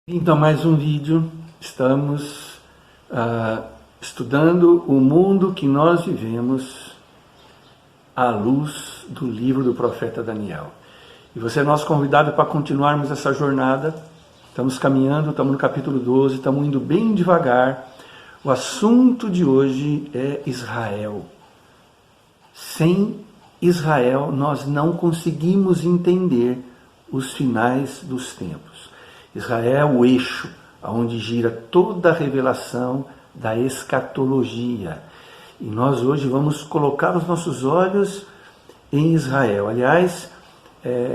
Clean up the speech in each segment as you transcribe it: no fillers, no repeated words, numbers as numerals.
Então, mais um vídeo. Estamos estudando o mundo que nós vivemos à luz do livro do profeta Daniel. E você é nosso convidado para continuarmos essa jornada. Estamos caminhando, estamos no capítulo 12, estamos indo bem devagar. O assunto de hoje é Israel. Sem Israel, nós não conseguimos entender os finais dos tempos. Israel é o eixo onde gira toda a revelação da escatologia. E nós hoje vamos colocar os nossos olhos em Israel. Aliás,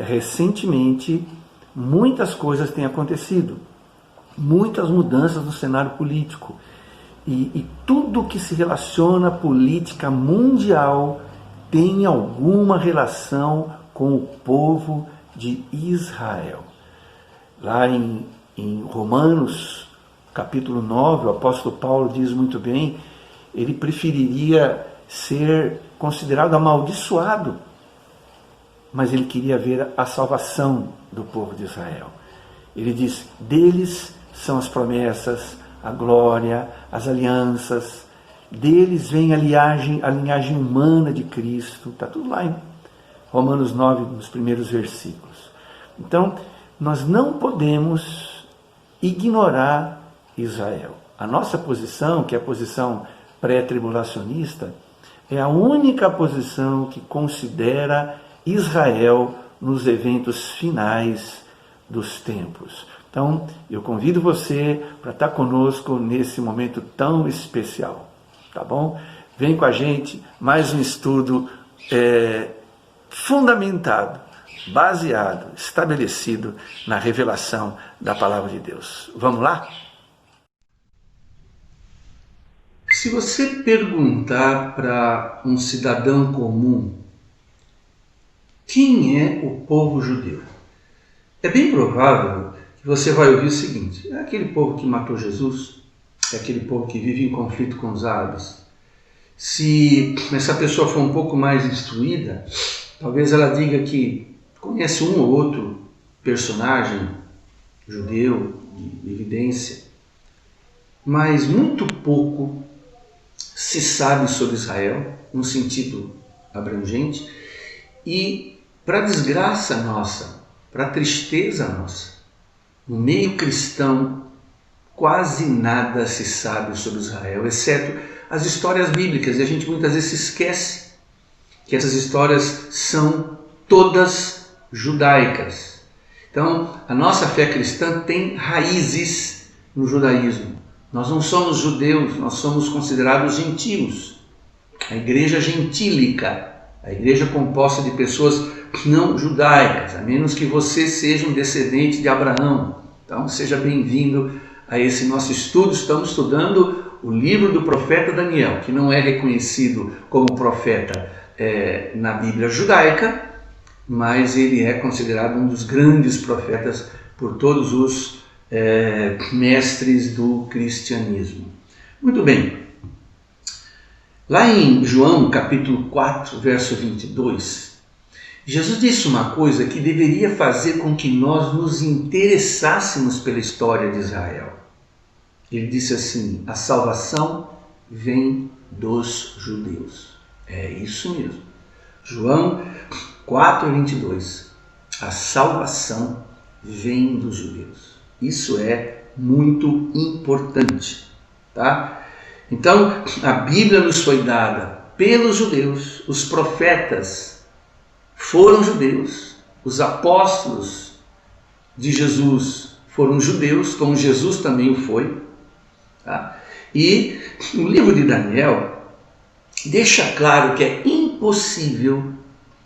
recentemente, muitas coisas têm acontecido. Muitas mudanças no cenário político. E tudo que se relaciona à política mundial tem alguma relação com o povo de Israel. Lá em Romanos, capítulo 9, o apóstolo Paulo diz muito bem, ele preferiria ser considerado amaldiçoado, mas ele queria ver a salvação do povo de Israel. Ele diz, deles são as promessas, a glória, as alianças, deles vem a linhagem humana de Cristo, está tudo lá em Romanos 9, nos primeiros versículos. Então, nós não podemos ignorar Israel. A nossa posição, que é a posição pré-tribulacionista, é a única posição que considera Israel nos eventos finais dos tempos. Então, eu convido você para estar conosco nesse momento tão especial, tá bom? Vem com a gente, mais um estudo fundamentado, baseado, estabelecido na revelação da palavra de Deus. Vamos lá? Se você perguntar para um cidadão comum quem é o povo judeu, é bem provável que você vai ouvir o seguinte: é aquele povo que matou Jesus, é aquele povo que vive em conflito com os árabes. Se essa pessoa for um pouco mais instruída, talvez ela diga que conhece um ou outro personagem judeu de evidência, mas muito pouco se sabe sobre Israel, num sentido abrangente, e para desgraça nossa, para tristeza nossa, no meio cristão quase nada se sabe sobre Israel, exceto as histórias bíblicas, e a gente muitas vezes se esquece que essas histórias são todas judaicas. Então, a nossa fé cristã tem raízes no judaísmo. Nós não somos judeus, nós somos considerados gentios. A igreja gentílica, a igreja composta de pessoas não judaicas, a menos que você seja um descendente de Abraão. Então, seja bem-vindo a esse nosso estudo. Estamos estudando o livro do profeta Daniel, que não é reconhecido como profeta na Bíblia judaica, mas ele é considerado um dos grandes profetas por todos os mestres do cristianismo. Muito bem. Lá em João capítulo 4, verso 22, Jesus disse uma coisa que deveria fazer com que nós nos interessássemos pela história de Israel. Ele disse assim: a salvação vem dos judeus. É isso mesmo. João 4:22. A salvação vem dos judeus. Isso é muito importante, tá? Então, a Bíblia nos foi dada pelos judeus, os profetas foram judeus, os apóstolos de Jesus foram judeus, como Jesus também o foi, tá? E o livro de Daniel deixa claro que é impossível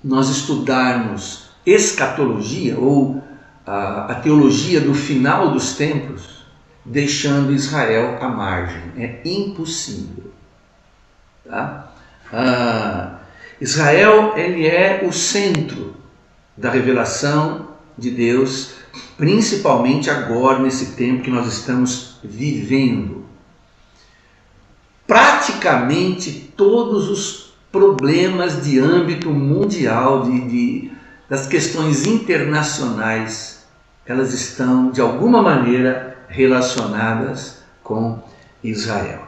nós estudarmos escatologia ou a teologia do final dos tempos deixando Israel à margem. É impossível. Tá? Israel, ele é o centro da revelação de Deus, principalmente agora nesse tempo que nós estamos vivendo. Praticamente todos os problemas de âmbito mundial, das questões internacionais, elas estão de alguma maneira relacionadas com Israel.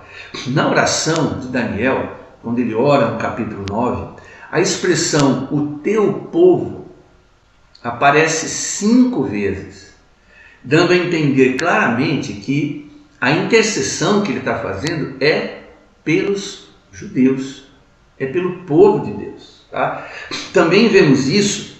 Na oração de Daniel, quando ele ora no capítulo 9, a expressão "o teu povo" aparece 5 vezes, dando a entender claramente que a intercessão que ele está fazendo é pelos judeus, é pelo povo de Deus. Tá? Também vemos isso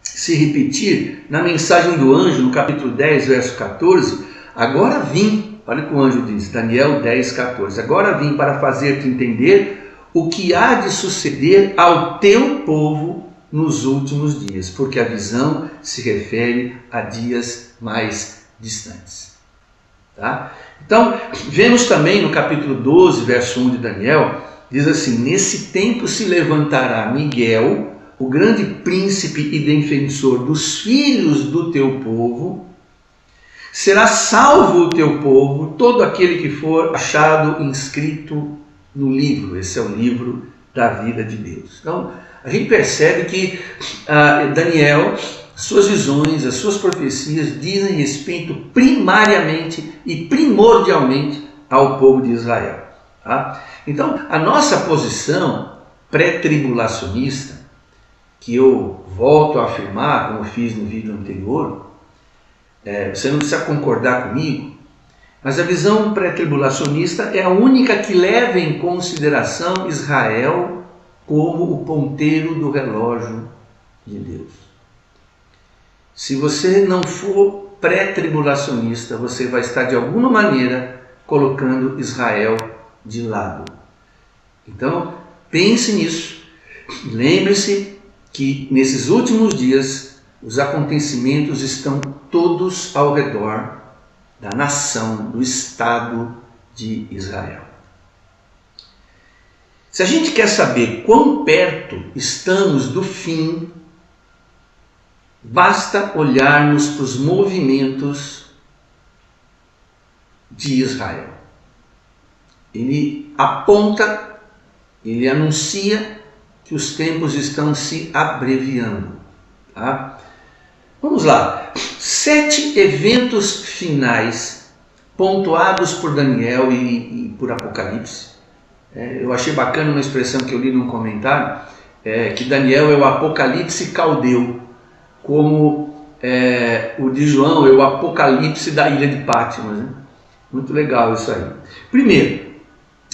se repetir na mensagem do anjo, no capítulo 10, verso 14. Agora vim, olha o que o anjo diz, Daniel 10, 14. Agora vim para fazer-te entender o que há de suceder ao teu povo nos últimos dias, porque a visão se refere a dias mais distantes. Tá? Então, vemos também no capítulo 12, verso 1 de Daniel, diz assim: nesse tempo se levantará Miguel, o grande príncipe e defensor dos filhos do teu povo. Será salvo o teu povo, todo aquele que for achado inscrito no livro. Esse é o livro da vida de Deus. Então, a gente percebe que Daniel, suas visões, as suas profecias dizem respeito primariamente e primordialmente ao povo de Israel. Tá? Então, a nossa posição pré-tribulacionista, que eu volto a afirmar, como fiz no vídeo anterior, você não precisa concordar comigo, mas a visão pré-tribulacionista é a única que leva em consideração Israel como o ponteiro do relógio de Deus. Se você não for pré-tribulacionista, você vai estar de alguma maneira colocando Israel de lado. Então, pense nisso. Lembre-se que nesses últimos dias os acontecimentos estão todos ao redor da nação, do Estado de Israel. Se a gente quer saber quão perto estamos do fim, basta olharmos para os movimentos de Israel. Ele aponta, ele anuncia que os tempos estão se abreviando. Tá? Vamos lá. 7 eventos finais pontuados por Daniel e por Apocalipse. Eu achei bacana uma expressão que eu li num comentário, que Daniel é o Apocalipse caldeu, como o de João é o Apocalipse da ilha de Patmos. Né? Muito legal isso aí. Primeiro,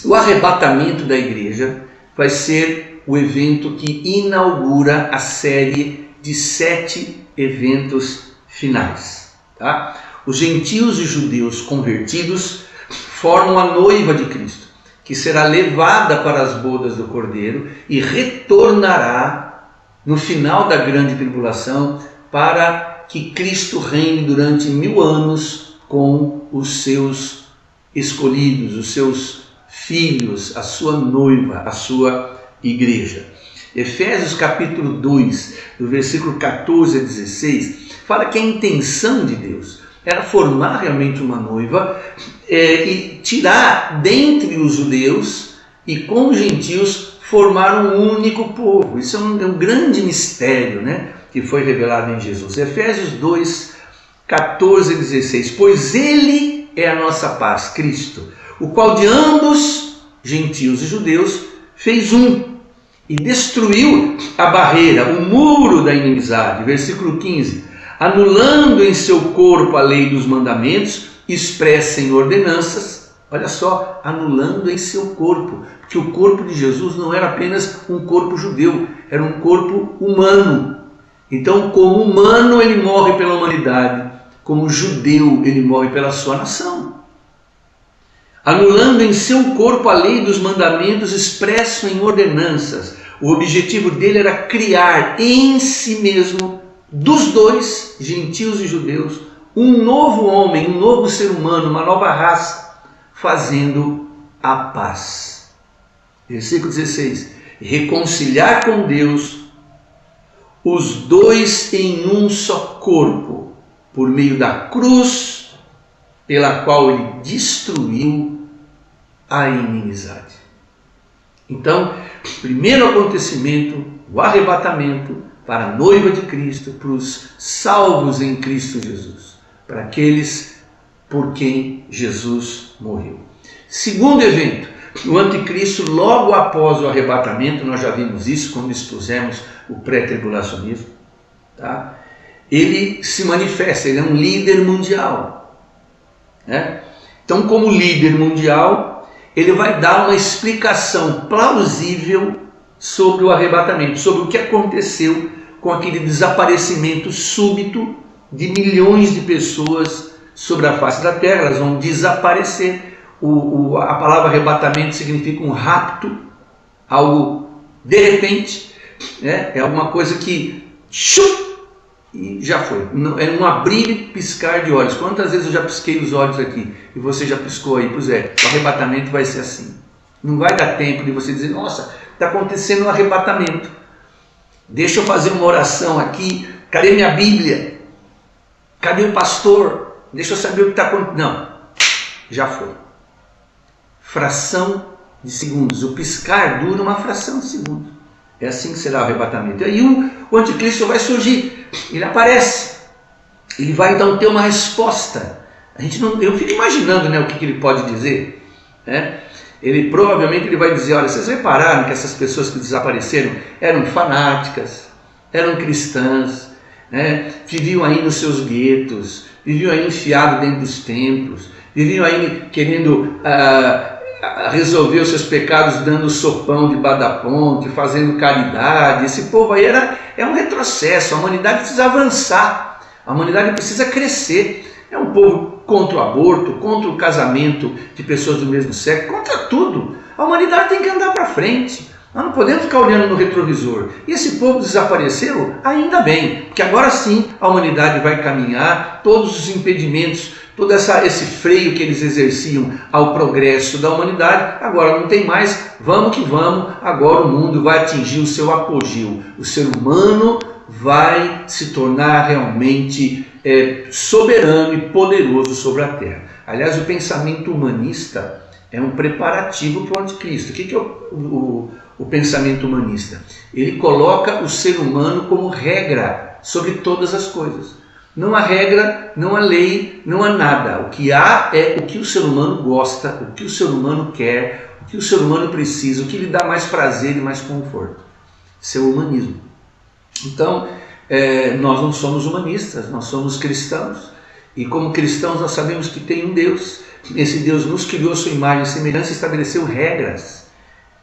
o arrebatamento da igreja vai ser o evento que inaugura a série de 7 eventos finais. Tá? Os gentios e judeus convertidos formam a noiva de Cristo, que será levada para as bodas do Cordeiro e retornará no final da grande tribulação para que Cristo reine durante 1000 anos com os seus escolhidos, os seus filhos, a sua noiva, a sua igreja. Efésios capítulo 2, do versículo 14 a 16, fala que a intenção de Deus era formar realmente uma noiva e tirar dentre os judeus e com os gentios formar um único povo. Isso é um grande mistério, né, que foi revelado em Jesus. Efésios 2, 14 a 16. Pois Ele é a nossa paz, Cristo, o qual de ambos, gentios e judeus, fez um e destruiu a barreira, o muro da inimizade. Versículo 15. Anulando em seu corpo a lei dos mandamentos, expressa em ordenanças. Olha só, anulando em seu corpo, porque o corpo de Jesus não era apenas um corpo judeu, era um corpo humano. Então, como humano, ele morre pela humanidade, como judeu, ele morre pela sua nação. Anulando em seu corpo a lei dos mandamentos expresso em ordenanças. O objetivo dele era criar em si mesmo, dos dois, gentios e judeus, um novo homem, um novo ser humano, uma nova raça, fazendo a paz. Versículo 16. Reconciliar com Deus os dois em um só corpo, por meio da cruz, pela qual ele destruiu a inimizade. Então, primeiro acontecimento, o arrebatamento para a noiva de Cristo, para os salvos em Cristo Jesus, para aqueles por quem Jesus morreu. Segundo evento, o anticristo, logo após o arrebatamento, nós já vimos isso quando expusemos o pré-tribulacionismo, tá? Ele se manifesta, ele é um líder mundial, né? Então, como líder mundial, ele vai dar uma explicação plausível sobre o arrebatamento, sobre o que aconteceu com aquele desaparecimento súbito de milhões de pessoas sobre a face da terra. Elas vão desaparecer. A palavra arrebatamento significa um rapto, algo de repente, né? É alguma coisa que e já foi. É um abrir e piscar de olhos. Quantas vezes eu já pisquei os olhos aqui e você já piscou aí? Pois é, o arrebatamento vai ser assim. Não vai dar tempo de você dizer, nossa, está acontecendo um arrebatamento. Deixa eu fazer uma oração aqui. Cadê minha Bíblia? Cadê o pastor? Deixa eu saber o que está acontecendo. Não, já foi. Fração de segundos. O piscar dura uma fração de segundos. É assim que será o arrebatamento. E aí o anticristo vai surgir. Ele aparece. Ele vai então ter uma resposta. Eu fico imaginando, né, o que ele pode dizer, né? Ele provavelmente vai dizer, olha, vocês repararam que essas pessoas que desapareceram eram fanáticas, eram cristãs, né? Viviam aí nos seus guetos, viviam aí enfiados dentro dos templos, viviam aí querendo resolver os seus pecados dando sopão debaixo da ponte, fazendo caridade. Esse povo aí é um retrocesso. A humanidade precisa avançar, a humanidade precisa crescer. É um povo contra o aborto, contra o casamento de pessoas do mesmo sexo, contra tudo. A humanidade tem que andar para frente. Nós não podemos ficar olhando no retrovisor. E esse povo desapareceu? Ainda bem, porque agora sim a humanidade vai caminhar, todos os impedimentos, todo esse freio que eles exerciam ao progresso da humanidade, agora não tem mais, vamos que vamos, agora o mundo vai atingir o seu apogeu. O ser humano vai se tornar realmente soberano e poderoso sobre a terra. Aliás, o pensamento humanista é um preparativo para o anticristo. O que é o pensamento humanista? Ele coloca o ser humano como regra sobre todas as coisas. Não há regra, não há lei, não há nada. O que há é o que o ser humano gosta, o que o ser humano quer, o que o ser humano precisa, o que lhe dá mais prazer e mais conforto. Isso é o humanismo. Então, nós não somos humanistas, nós somos cristãos. E como cristãos nós sabemos que tem um Deus. Esse Deus nos criou a sua imagem e semelhança e estabeleceu regras.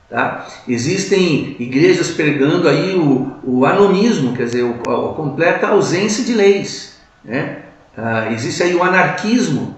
Tá? Existem igrejas pregando aí o anonismo, quer dizer, a completa ausência de leis, né? Existe aí o anarquismo.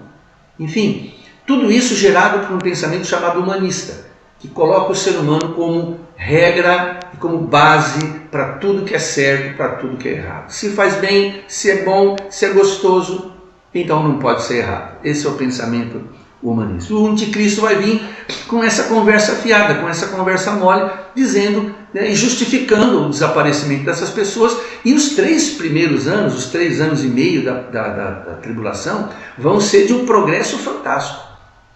Enfim, tudo isso gerado por um pensamento chamado humanista, que coloca o ser humano como regra e como base para tudo que é certo, para tudo que é errado. Se faz bem, se é bom, se é gostoso, então não pode ser errado. Esse é o pensamento humanista. O anticristo vai vir com essa conversa fiada, com essa conversa mole, dizendo, né, e justificando o desaparecimento dessas pessoas. E os 3 primeiros anos, os 3 anos e meio da tribulação, vão ser de um progresso fantástico,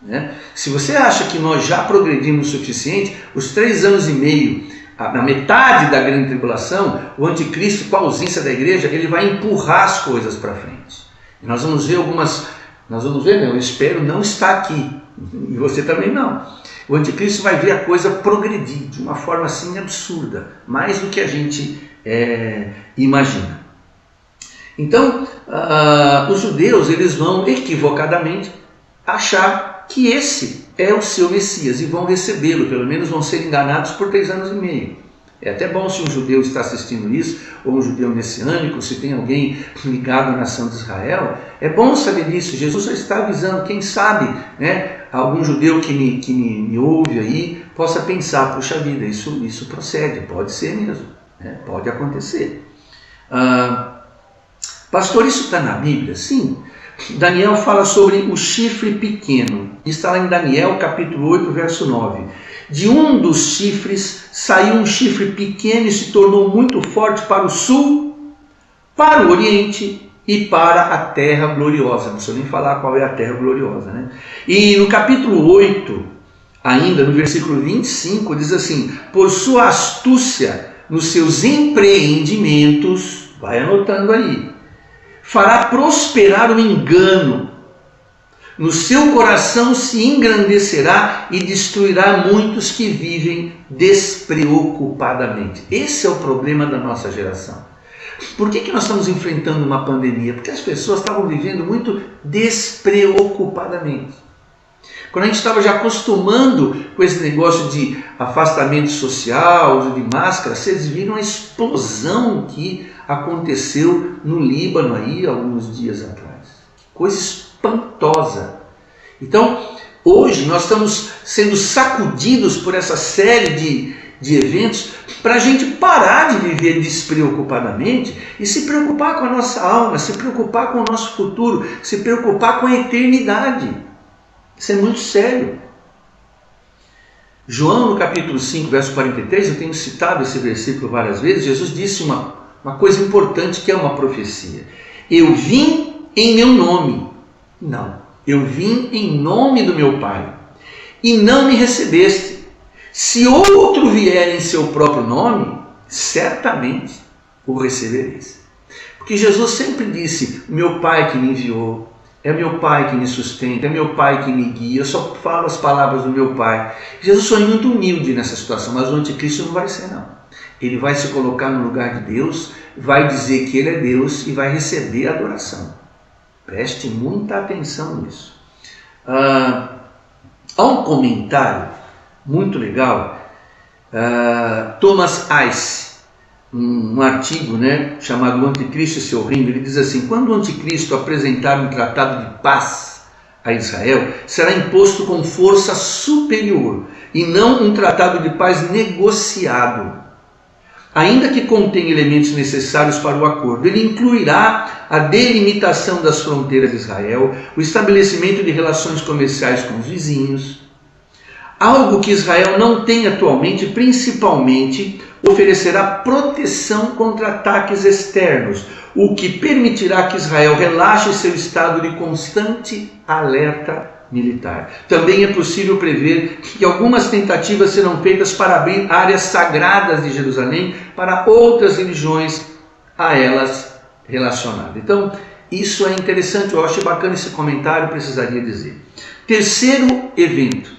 né? Se você acha que nós já progredimos o suficiente, os 3 anos e meio, na metade da grande tribulação, o anticristo, com a ausência da igreja, ele vai empurrar as coisas para frente. E nós vamos ver eu espero não estar aqui, e você também não. O anticristo vai ver a coisa progredir de uma forma assim absurda, mais do que a gente imagina. Então, os judeus, eles vão equivocadamente achar que esse é o seu Messias e vão recebê-lo, pelo menos vão ser enganados por 3 anos e meio. É até bom se um judeu está assistindo isso, ou um judeu messiânico, se tem alguém ligado à nação de Israel, é bom saber disso. Jesus só está avisando, quem sabe, né, algum judeu que me ouve aí, possa pensar, puxa vida, isso procede, pode ser mesmo, né, pode acontecer. Pastor, isso está na Bíblia? Sim. Daniel fala sobre o chifre pequeno. Está lá em Daniel capítulo 8, verso 9. De um dos chifres saiu um chifre pequeno e se tornou muito forte para o sul, para o oriente e para a terra gloriosa. Não preciso nem falar qual é a terra gloriosa, né? E no capítulo 8, ainda no versículo 25, diz assim: por sua astúcia nos seus empreendimentos, vai anotando aí, fará prosperar o engano, no seu coração se engrandecerá e destruirá muitos que vivem despreocupadamente. Esse é o problema da nossa geração. Por que nós estamos enfrentando uma pandemia? Porque as pessoas estavam vivendo muito despreocupadamente. Quando a gente estava já acostumando com esse negócio de afastamento social, uso de máscara, vocês viram a explosão que aconteceu no Líbano aí alguns dias atrás. Coisa espantosa. Então, hoje nós estamos sendo sacudidos por essa série de eventos para a gente parar de viver despreocupadamente e se preocupar com a nossa alma, se preocupar com o nosso futuro, se preocupar com a eternidade. Isso é muito sério. João, no capítulo 5, verso 43, eu tenho citado esse versículo várias vezes, Jesus disse uma coisa importante que é uma profecia. Eu vim em meu nome. Não, eu vim em nome do meu Pai e não me recebeste. Se outro vier em seu próprio nome, certamente o recebereis. Porque Jesus sempre disse, meu Pai que me enviou, é meu Pai que me sustenta, é meu Pai que me guia, eu só falo as palavras do meu Pai. Jesus foi muito humilde nessa situação, mas o anticristo não vai ser não. Ele vai se colocar no lugar de Deus, vai dizer que ele é Deus e vai receber a adoração. Preste muita atenção nisso. Há um comentário muito legal, Thomas Ice, um artigo, chamado O Anticristo e seu Reino. Ele diz assim: quando o Anticristo apresentar um tratado de paz a Israel, será imposto com força superior e não um tratado de paz negociado. Ainda que contenha elementos necessários para o acordo, ele incluirá a delimitação das fronteiras de Israel, o estabelecimento de relações comerciais com os vizinhos, algo que Israel não tem atualmente, principalmente oferecerá proteção contra ataques externos, o que permitirá que Israel relaxe seu estado de constante alerta militar. Também é possível prever que algumas tentativas serão feitas para abrir áreas sagradas de Jerusalém para outras religiões a elas relacionadas. Então, isso é interessante, eu acho bacana esse comentário, precisaria dizer. Terceiro evento: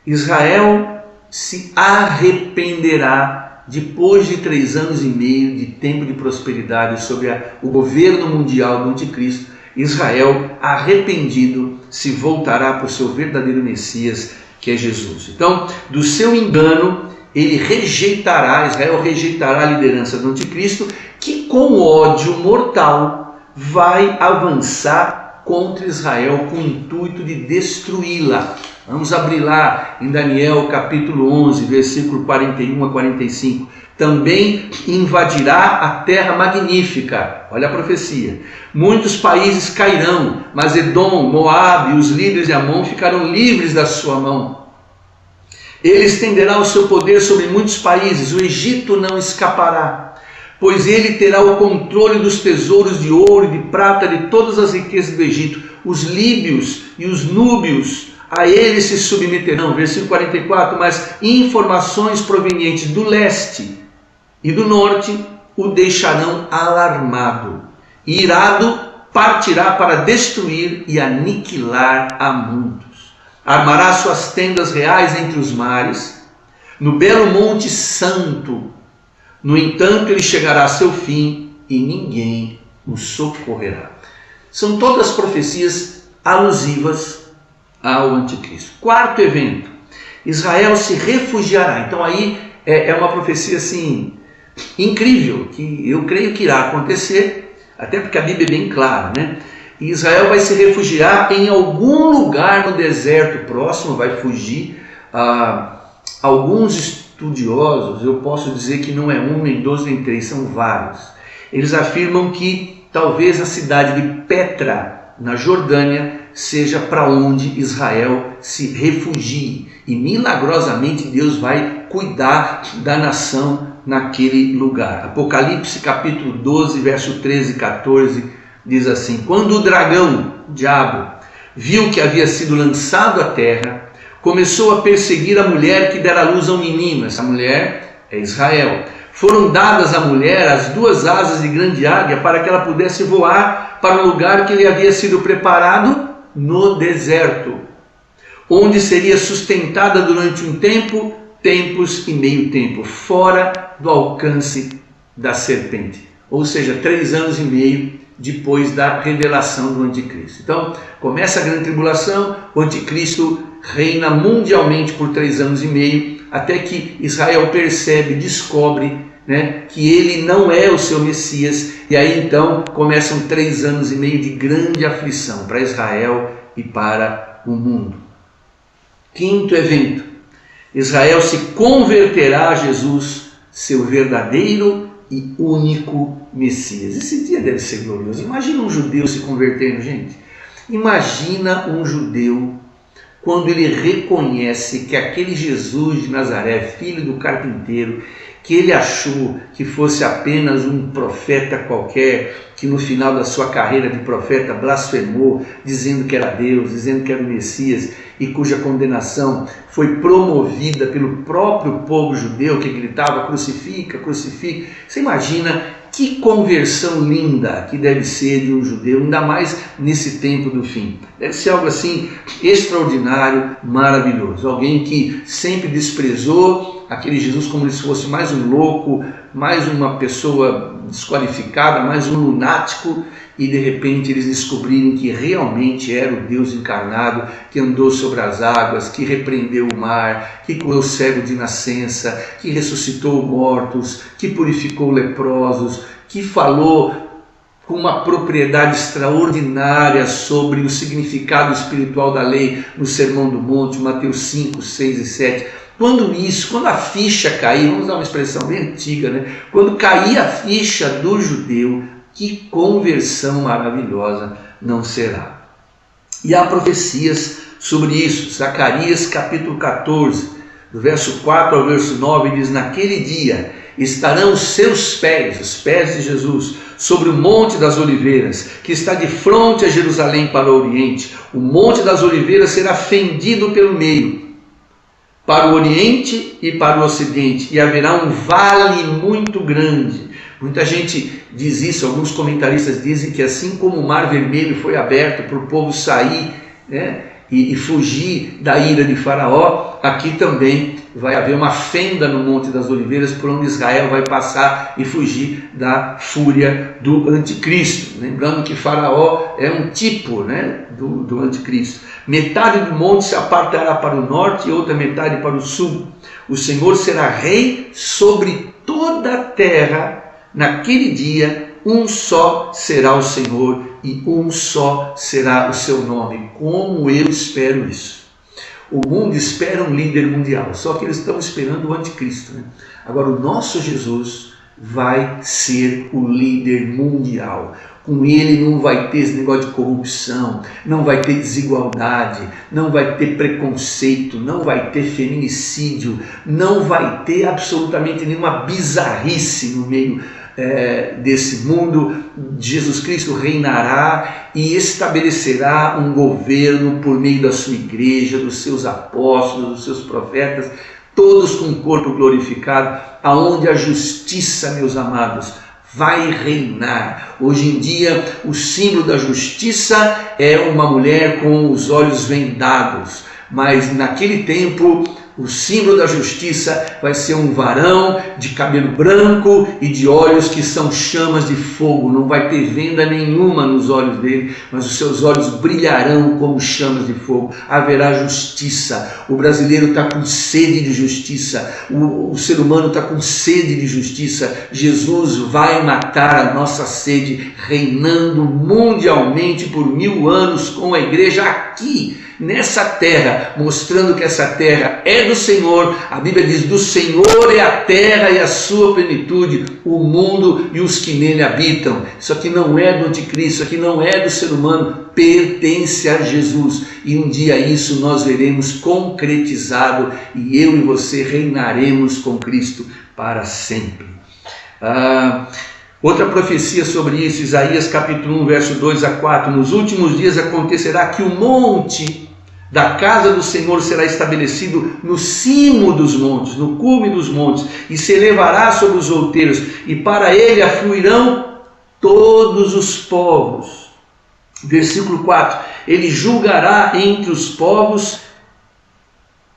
Israel se arrependerá depois de 3 anos e meio de tempo de prosperidade sob o governo mundial do anticristo. Israel, arrependido, se voltará para o seu verdadeiro Messias, que é Jesus. Então, do seu engano, Israel rejeitará a liderança do anticristo, que com ódio mortal vai avançar contra Israel com o intuito de destruí-la. Vamos abrir lá em Daniel capítulo 11, versículo 41 a 45. Também invadirá a terra magnífica. Olha a profecia. Muitos países cairão, mas Edom, Moabe e os líderes de Amon ficarão livres da sua mão. Ele estenderá o seu poder sobre muitos países. O Egito não escapará, pois ele terá o controle dos tesouros de ouro e de prata de todas as riquezas do Egito. Os líbios e os núbios a ele se submeterão. Versículo 44, mas informações provenientes do leste e do norte o deixarão alarmado. E irado partirá para destruir e aniquilar a muitos. Armará suas tendas reais entre os mares, no belo monte santo. No entanto, ele chegará a seu fim e ninguém o socorrerá. São todas profecias alusivas ao anticristo. Quarto evento: Israel se refugiará. Então aí é uma profecia assim incrível, que eu creio que irá acontecer, até porque a Bíblia é bem clara, E Israel vai se refugiar em algum lugar no deserto próximo, vai fugir. Alguns estudiosos, eu posso dizer que não é um, nem dois, nem três, são vários. Eles afirmam que talvez a cidade de Petra, na Jordânia, seja para onde Israel se refugie. E milagrosamente Deus vai cuidar da nação naquele lugar. Apocalipse capítulo 12, verso 13 e 14, diz assim: quando o dragão, o diabo, viu que havia sido lançado à terra, começou a perseguir a mulher que dera à luz a um menino. Essa mulher é Israel. Foram dadas à mulher as 2 asas de grande águia para que ela pudesse voar para o lugar que lhe havia sido preparado no deserto, onde seria sustentada durante um tempo, tempos e meio tempo, fora do alcance da serpente. Ou seja, 3 anos e meio depois da revelação do anticristo. Então, começa a grande tribulação, o anticristo reina mundialmente por 3 anos e meio, até que Israel percebe, descobre, que ele não é o seu Messias, e aí então começam 3 anos e meio de grande aflição para Israel e para o mundo. Quinto evento: Israel se converterá a Jesus, seu verdadeiro e único Messias. Esse dia deve ser glorioso. Imagina um judeu se convertendo, gente. Imagina um judeu quando ele reconhece que aquele Jesus de Nazaré, filho do carpinteiro, que ele achou que fosse apenas um profeta qualquer, que no final da sua carreira de profeta blasfemou, dizendo que era Deus, dizendo que era o Messias, e cuja condenação foi promovida pelo próprio povo judeu, que gritava: crucifica, crucifica. Você imagina que conversão linda que deve ser de um judeu, ainda mais nesse tempo do fim. Deve ser algo assim extraordinário, maravilhoso. Alguém que sempre desprezou aquele Jesus como se fosse mais um louco, mais uma pessoa desqualificada, mais um lunático, e de repente eles descobrirem que realmente era o Deus encarnado, que andou sobre as águas, que repreendeu o mar, que curou o cego de nascença, que ressuscitou mortos, que purificou leprosos, que falou com uma propriedade extraordinária sobre o significado espiritual da lei no Sermão do Monte, Mateus 5, 6 e 7. Quando a ficha cair, vamos dar uma expressão bem antiga, quando cair a ficha do judeu, que conversão maravilhosa não será. E há profecias sobre isso. Zacarias capítulo 14, do verso 4 ao verso 9, diz: naquele dia estarão os seus pés, os pés de Jesus, sobre o Monte das Oliveiras, que está de frente a Jerusalém para o Oriente. O Monte das Oliveiras será fendido pelo meio, para o Oriente e para o Ocidente, e haverá um vale muito grande. Muita gente diz isso, alguns comentaristas dizem que assim como o Mar Vermelho foi aberto para o povo sair, e fugir da ira de Faraó, aqui também vai haver uma fenda no Monte das Oliveiras por onde Israel vai passar e fugir da fúria do anticristo. Lembrando que Faraó é um tipo do anticristo. Metade do monte se apartará para o norte e outra metade para o sul. O Senhor será rei sobre toda a terra. Naquele dia, um só será o Senhor e um só será o seu nome. Como eu espero isso. O mundo espera um líder mundial, só que eles estão esperando o anticristo. Agora, o nosso Jesus vai ser o líder mundial. Com ele não vai ter esse negócio de corrupção, não vai ter desigualdade, não vai ter preconceito, não vai ter feminicídio, não vai ter absolutamente nenhuma bizarrice no meio desse mundo. Jesus Cristo reinará e estabelecerá um governo por meio da sua igreja, dos seus apóstolos, dos seus profetas, todos com o corpo glorificado, aonde a justiça, meus amados, vai reinar. Hoje em dia, o símbolo da justiça é uma mulher com os olhos vendados, mas naquele tempo o símbolo da justiça vai ser um varão de cabelo branco e de olhos que são chamas de fogo. Não vai ter venda nenhuma nos olhos dele, mas os seus olhos brilharão como chamas de fogo. Haverá justiça. O brasileiro está com sede de justiça. O ser humano está com sede de justiça. Jesus vai matar a nossa sede, reinando mundialmente por 1000 anos com a igreja aqui, nessa terra, mostrando que essa terra é do Senhor. A Bíblia diz: do Senhor é a terra e a sua plenitude, o mundo e os que nele habitam. Isso aqui não é do anticristo, isso aqui não é do ser humano, pertence a Jesus. E um dia isso nós veremos concretizado e eu e você reinaremos com Cristo para sempre. Outra profecia sobre isso, Isaías capítulo 1, verso 2 a 4. Nos últimos dias acontecerá que o monte da casa do Senhor será estabelecido no cimo dos montes, no cume dos montes, e se elevará sobre os outeiros, e para ele afluirão todos os povos. Versículo 4, ele julgará entre os povos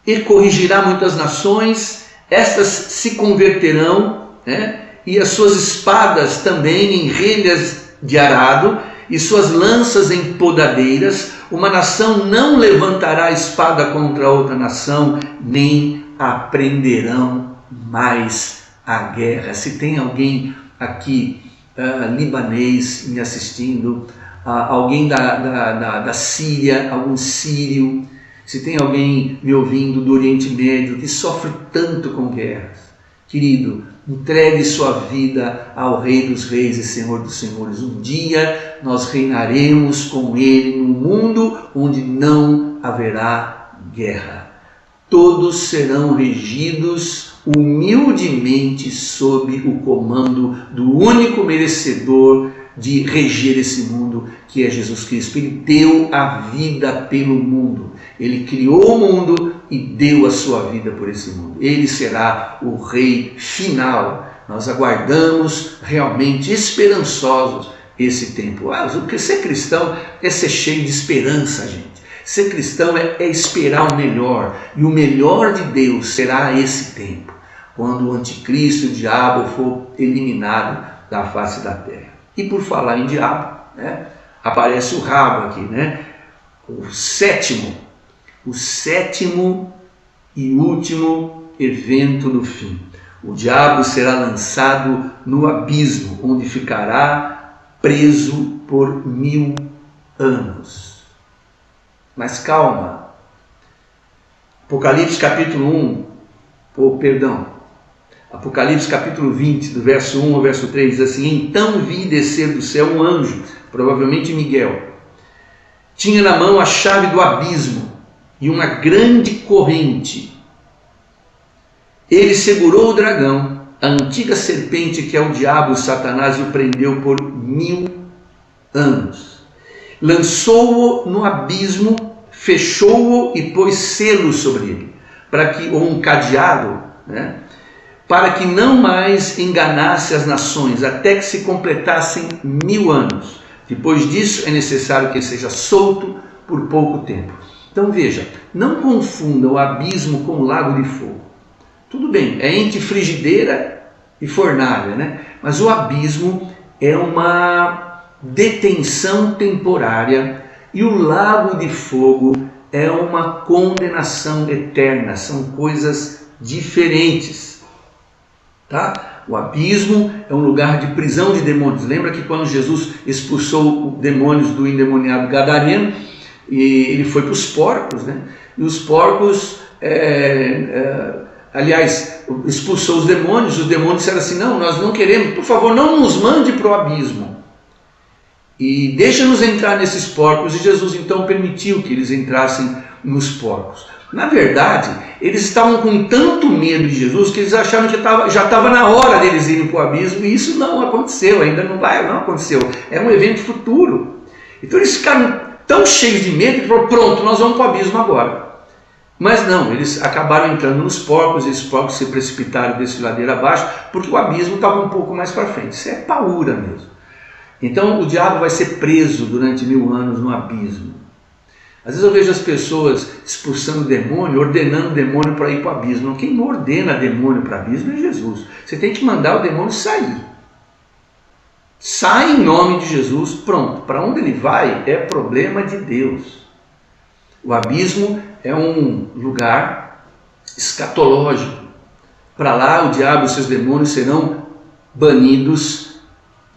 e corrigirá muitas nações, estas se converterão, né? E as suas espadas também em relhas de arado, e suas lanças em podadeiras. Uma nação não levantará a espada contra outra nação, nem aprenderão mais a guerra. Se tem alguém aqui libanês me assistindo, alguém da Síria, algum sírio, se tem alguém me ouvindo do Oriente Médio que sofre tanto com guerras, querido, entregue sua vida ao Rei dos Reis e Senhor dos Senhores. Um dia nós reinaremos com Ele num mundo onde não haverá guerra. Todos serão regidos humildemente sob o comando do único merecedor de reger esse mundo, que é Jesus Cristo. Ele deu a vida pelo mundo. Ele criou o mundo e deu a sua vida por esse mundo. Ele será o Rei final. Nós aguardamos realmente esperançosos esse tempo. Porque ser cristão é ser cheio de esperança, gente. Ser cristão é esperar o melhor. E o melhor de Deus será esse tempo, quando o anticristo, o diabo, for eliminado da face da terra. E por falar em diabo, né, aparece o rabo aqui, né? O sétimo e último evento no fim. O diabo será lançado no abismo, onde ficará preso por 1000 anos. Mas calma. Apocalipse capítulo 1, Apocalipse capítulo 20, do verso 1 ao verso 3, diz assim: então vi descer do céu um anjo, provavelmente Miguel. Tinha na mão a chave do abismo e uma grande corrente. Ele segurou o dragão, a antiga serpente que é o diabo, Satanás, e o prendeu por 1000 anos. Lançou-o no abismo, fechou-o e pôs selo sobre ele, ou um cadeado, né? Para que não mais enganasse as nações, até que se completassem 1000 anos. Depois disso é necessário que ele seja solto por pouco tempo. Então veja, não confunda o abismo com o lago de fogo. Tudo bem, é entre frigideira e fornalha, né? Mas o abismo é uma detenção temporária e o lago de fogo é uma condenação eterna. São coisas diferentes. Tá? O abismo é um lugar de prisão de demônios. Lembra que quando Jesus expulsou demônios do endemoniado gadareno, e ele foi para os porcos, né? E os porcos, expulsou os demônios disseram assim: não, nós não queremos, por favor, não nos mande para o abismo, e deixa-nos entrar nesses porcos. E Jesus então permitiu que eles entrassem nos porcos. Na verdade, eles estavam com tanto medo de Jesus que eles acharam que já estava na hora deles irem para o abismo, e isso não aconteceu, ainda não aconteceu, é um evento futuro. Então eles ficaram tão cheios de medo que falaram: pronto, nós vamos para o abismo agora. Mas não, eles acabaram entrando nos porcos, e esses porcos se precipitaram desse ladeira abaixo, porque o abismo estava um pouco mais para frente. Isso é paura mesmo. Então o diabo vai ser preso durante 1000 anos no abismo. Às vezes eu vejo as pessoas expulsando demônio, ordenando demônio para ir para o abismo. Quem não ordena demônio para o abismo é Jesus. Você tem que mandar o demônio sair. Sai em nome de Jesus, pronto. Para onde ele vai é problema de Deus. O abismo é um lugar escatológico. Para lá o diabo e seus demônios serão banidos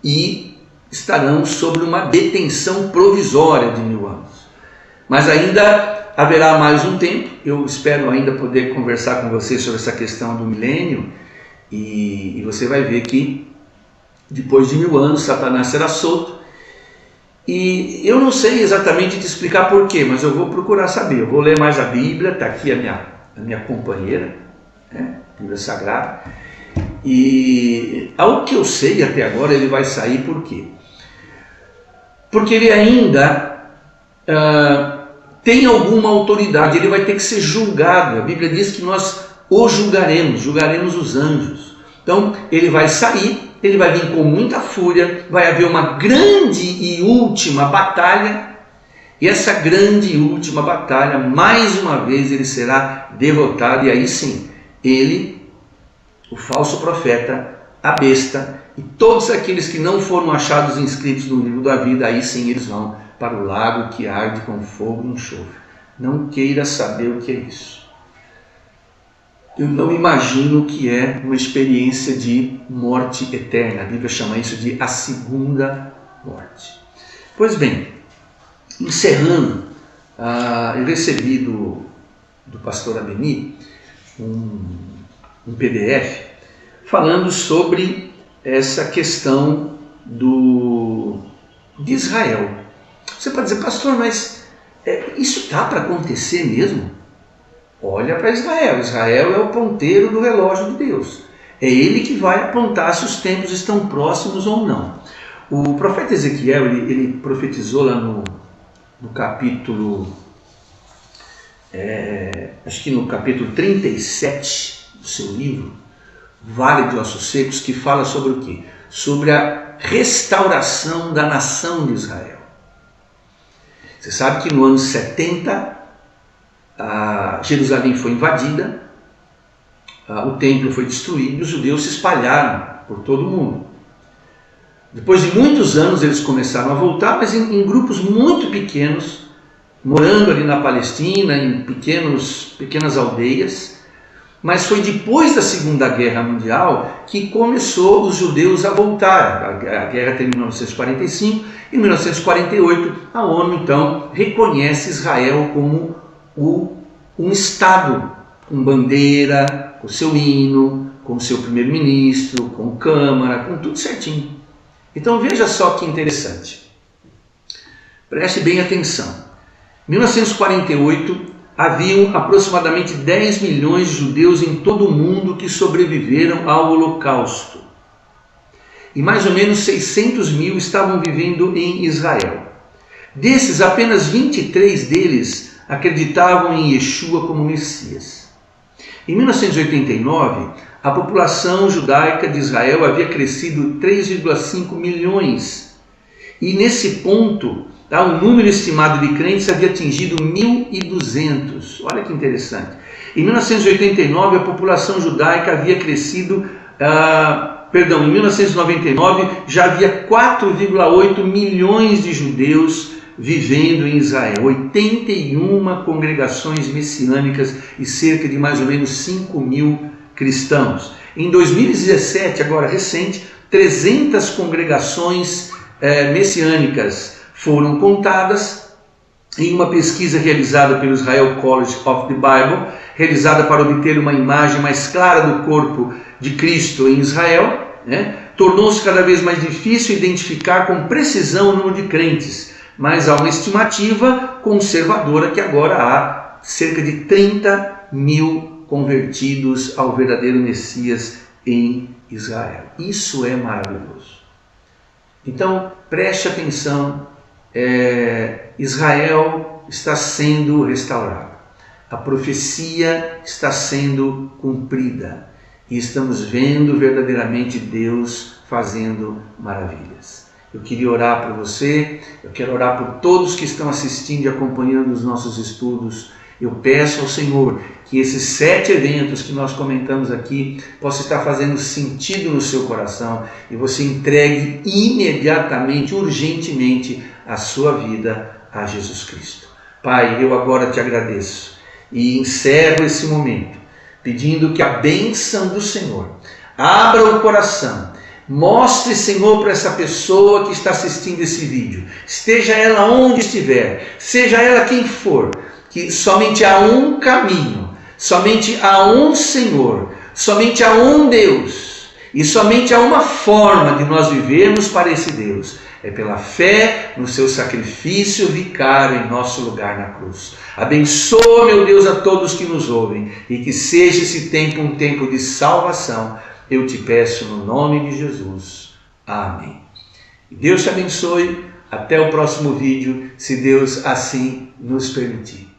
e estarão sob uma detenção provisória de 1000 anos. Mas ainda haverá mais um tempo. Eu espero ainda poder conversar com vocês sobre essa questão do milênio, e você vai ver que depois de 1000 anos Satanás será solto. E eu não sei exatamente te explicar porquê, mas eu vou procurar saber. Eu vou ler mais a Bíblia, está aqui a minha companheira, né? Bíblia Sagrada. E ao que eu sei até agora, ele vai sair por quê? Porque ele ainda tem alguma autoridade, ele vai ter que ser julgado. A Bíblia diz que nós o julgaremos os anjos. Então ele vai sair ele vai vir com muita fúria, vai haver uma grande e última batalha, e essa grande e última batalha, mais uma vez, ele será derrotado, e aí sim, ele, o falso profeta, a besta, e todos aqueles que não foram achados inscritos no livro da vida, aí sim eles vão para o lago que arde com fogo e enxofre. Não queira saber o que é isso. Eu não imagino o que é uma experiência de morte eterna. A Bíblia chama isso de a segunda morte. Pois bem, encerrando, eu recebi do pastor Abeni um PDF falando sobre essa questão de Israel. Você pode dizer, pastor, mas isso está para acontecer mesmo? Olha para Israel. Israel é o ponteiro do relógio de Deus. É ele que vai apontar se os tempos estão próximos ou não. O profeta Ezequiel, ele profetizou lá no capítulo, acho que no capítulo 37 do seu livro, Vale de Ossos Secos, que fala sobre o quê? Sobre a restauração da nação de Israel. Você sabe que no ano 70, Jerusalém foi invadida, o templo foi destruído e os judeus se espalharam por todo o mundo. Depois de muitos anos eles começaram a voltar, mas em grupos muito pequenos, morando ali na Palestina, em pequenas aldeias. Mas foi depois da Segunda Guerra Mundial que começou os judeus a voltar. A guerra terminou em 1945, em 1948 a ONU então reconhece Israel como um Estado, com bandeira, com seu hino, com seu primeiro-ministro, com câmara, com tudo certinho. Então veja só que interessante. Preste bem atenção. Em 1948, haviam aproximadamente 10 milhões de judeus em todo o mundo que sobreviveram ao Holocausto. E mais ou menos 600 mil estavam vivendo em Israel. Desses, apenas 23 deles acreditavam em Yeshua como Messias. Em 1989, a população judaica de Israel havia crescido 3,5 milhões. E nesse ponto, o número estimado de crentes havia atingido 1.200. Olha que interessante. Em 1989, a população judaica havia crescido... em 1999, já havia 4,8 milhões de judeus vivendo em Israel, 81 congregações messiânicas e cerca de mais ou menos 5 mil cristãos. Em 2017, agora recente, 300 congregações messiânicas foram contadas em uma pesquisa realizada pelo Israel College of the Bible, realizada para obter uma imagem mais clara do corpo de Cristo em Israel. Tornou-se cada vez mais difícil identificar com precisão o número de crentes, mas há uma estimativa conservadora que agora há cerca de 30 mil convertidos ao verdadeiro Messias em Israel. Isso é maravilhoso. Então, preste atenção, Israel está sendo restaurado. A profecia está sendo cumprida. E estamos vendo verdadeiramente Deus fazendo maravilhas. Eu queria orar por você, eu quero orar por todos que estão assistindo e acompanhando os nossos estudos. Eu peço ao Senhor que esses 7 eventos que nós comentamos aqui possam estar fazendo sentido no seu coração e você entregue imediatamente, urgentemente, a sua vida a Jesus Cristo. Pai, eu agora te agradeço e encerro esse momento pedindo que a bênção do Senhor abra o coração. Mostre, Senhor, para essa pessoa que está assistindo esse vídeo, esteja ela onde estiver, seja ela quem for, que somente há um caminho, somente há um Senhor, somente há um Deus, e somente há uma forma de nós vivermos para esse Deus. É pela fé no seu sacrifício vicário em nosso lugar na cruz. Abençoa, meu Deus, a todos que nos ouvem, e que seja esse tempo um tempo de salvação. Eu te peço no nome de Jesus. Amém. Deus te abençoe. Até o próximo vídeo, se Deus assim nos permitir.